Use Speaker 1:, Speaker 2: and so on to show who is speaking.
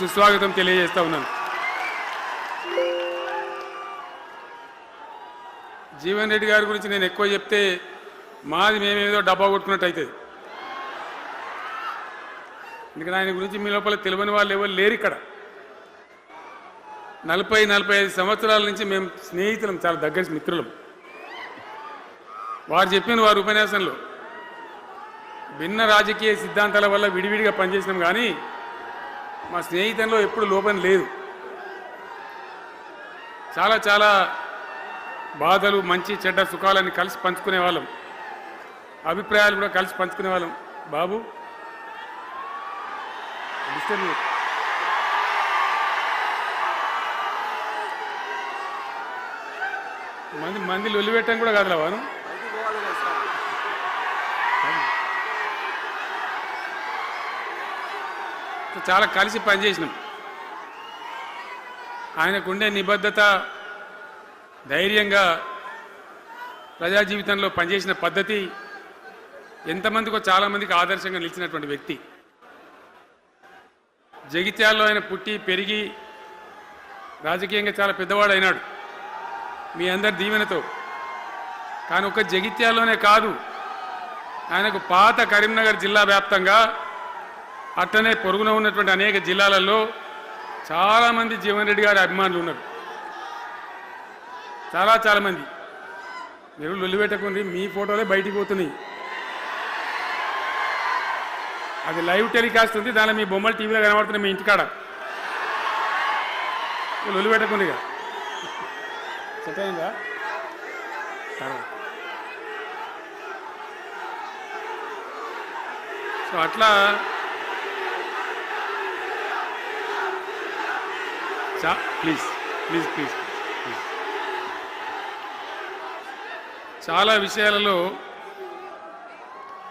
Speaker 1: సుస్వాగతం తెలియజేస్తా ఉన్నాను. జీవన్ రెడ్డి గారి గురించి నేను ఎక్కువ చెప్తే మాది మేమేదో డబ్బా కొట్టుకున్నట్టు అవుతుంది. ఎందుకంటే ఆయన గురించి మీ లోపల తెలియని వాళ్ళు ఎవరు లేరు. ఇక్కడ 40-45 సంవత్సరాల నుంచి మేము స్నేహితులం, చాలా దగ్గర మిత్రులం. వారు చెప్పిన వారి ఉపన్యాసంలో భిన్న రాజకీయ సిద్ధాంతాల వల్ల విడివిడిగా పనిచేసినాం, కానీ మా స్నేహితంలో ఎప్పుడు లోపం లేదు. చాలా చాలా బాధలు, మంచి చెడ్డ సుఖాలని కలిసి పంచుకునే వాళ్ళం, అభిప్రాయాలు కూడా కలిసి పంచుకునే వాళ్ళం. బాబు మంది లొల్లి పెట్టడం కూడా కాదులా వారు. చాలా కలిసి పనిచేసినాం. ఆయనకుండే నిబద్ధత, ధైర్యంగా ప్రజా జీవితంలో పనిచేసిన పద్ధతి ఎంతమందికో చాలామందికి ఆదర్శంగా నిలిచినటువంటి వ్యక్తి. జగిత్యాల్లో ఆయన పుట్టి పెరిగి రాజకీయంగా చాలా పెద్దవాడు అయినాడు మీ అందరి దీవెనతో. కానీ ఒక జగిత్యాల్లోనే కాదు, ఆయనకు పాత కరీంనగర్ జిల్లా వ్యాప్తంగా అట్లనే పొరుగున ఉన్నటువంటి అనేక జిల్లాలలో చాలామంది జీవన్ రెడ్డి గారి అభిమానులు ఉన్నారు. చాలామంది. మీరు లొల్లి పెట్టకుంది, మీ ఫోటోలే బయటికి పోతున్నాయి. అది లైవ్ టెలికాస్ట్ ఉంది, దానిలో మీ బొమ్మలు టీవీలో కనబడుతున్నాయి మీ ఇంటికాడ. లొల్లి పెట్టకుంది ఇక సెట్ అయిందా? సో అట్లా ప్లీజ్ ప్లీజ్ ప్లీజ్ ప్లీజ్ చాలా విషయాలలో